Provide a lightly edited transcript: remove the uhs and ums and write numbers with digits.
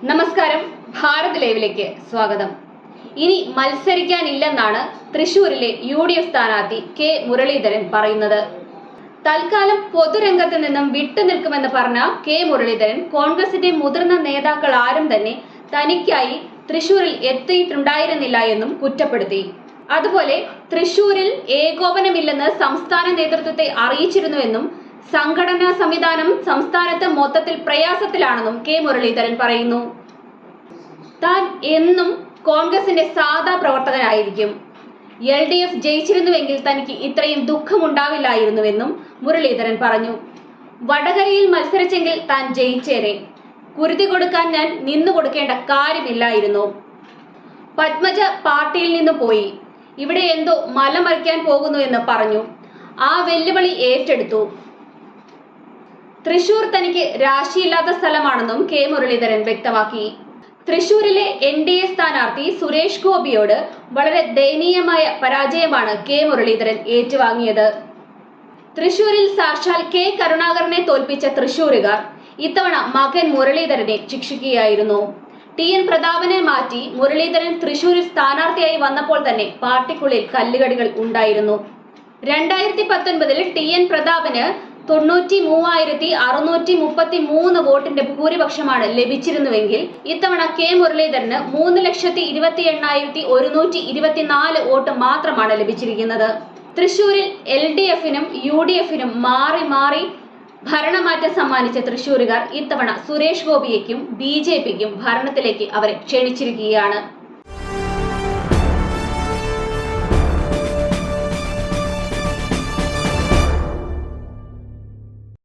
നമസ്കാരം, ഭാരത് ലൈവിലേക്ക് സ്വാഗതം. ഇനി മത്സരിക്കാനില്ലെന്നാണ് തൃശൂരിലെ UDF സ്ഥാനാർത്ഥി കെ മുരളീധരൻ പറയുന്നത്. തൽക്കാലം പൊതുരംഗത്ത് നിന്നും വിട്ടുനിൽക്കുമെന്ന് പറഞ്ഞ കെ മുരളീധരൻ കോൺഗ്രസിന്റെ മുതിർന്ന നേതാക്കൾ ആരും തന്നെ തനിക്കായി തൃശൂരിൽ എത്തിയിട്ടുണ്ടായിരുന്നില്ല എന്നും കുറ്റപ്പെടുത്തി. അതുപോലെ തൃശൂരിൽ ഏകോപനമില്ലെന്ന് സംസ്ഥാന നേതൃത്വത്തെ അറിയിച്ചിരുന്നുവെന്നും സംഘടനാ സംവിധാനം സംസ്ഥാനത്ത് മൊത്തത്തിൽ പ്രയാസത്തിലാണെന്നും കെ മുരളീധരൻ പറയുന്നു. താൻ എന്നും കോൺഗ്രസിന്റെ സാധാ പ്രവർത്തകനായിരിക്കും. LDF ജയിച്ചിരുന്നുവെങ്കിൽ തനിക്ക് ഇത്രയും ദുഃഖമുണ്ടാവില്ലായിരുന്നുവെന്നും മുരളീധരൻ പറഞ്ഞു. വടകരയിൽ മത്സരിച്ചെങ്കിൽ താൻ ജയിച്ചേരെ, കുരുതി കൊടുക്കാൻ ഞാൻ നിന്നു കൊടുക്കേണ്ട കാര്യമില്ലായിരുന്നു. പത്മജ പാർട്ടിയിൽ നിന്ന് പോയി, ഇവിടെ എന്തോ മലമറിക്കാൻ പോകുന്നു എന്ന് പറഞ്ഞു. ആ വെല്ലുവിളി ഏറ്റെടുത്തു. തൃശൂർ തനിക്ക് രാശിയില്ലാത്ത സ്ഥലമാണെന്നും കെ മുരളീധരൻ വ്യക്തമാക്കി. തൃശൂരിലെ NDA സ്ഥാനാർത്ഥി സുരേഷ് ഗോപിയോട് വളരെ ദയനീയമായ പരാജയമാണ് കെ മുരളീധരൻ ഏറ്റുവാങ്ങിയത്. തൃശൂരിൽ സാക്ഷാൽ കെ കരുണാകരനെ തോൽപ്പിച്ച തൃശൂരുകാർ ഇത്തവണ മകൻ മുരളീധരനെ ശിക്ഷിക്കുകയായിരുന്നു. TN പ്രതാപനെ മാറ്റി മുരളീധരൻ തൃശൂരിൽ സ്ഥാനാർത്ഥിയായി വന്നപ്പോൾ തന്നെ പാർട്ടിക്കുള്ളിൽ കല്ലുകടികൾ ഉണ്ടായിരുന്നു. 2019 TN പ്രതാപന് 93,633 വോട്ടിന്റെ ഭൂരിപക്ഷമാണ് ലഭിച്ചിരുന്നുവെങ്കിൽ ഇത്തവണ കെ മുരളീധരന് 3,28,124 വോട്ട് മാത്രമാണ് ലഭിച്ചിരിക്കുന്നത്. തൃശൂരിൽ LDF-നും UDF-നും മാറി മാറി ഭരണമാറ്റം സമ്മാനിച്ച തൃശൂരുകാർ ഇത്തവണ സുരേഷ് ഗോപിയേക്കും BJP-ക്കും ഭരണത്തിലേക്ക് അവരെ ക്ഷണിച്ചിരിക്കുകയാണ്.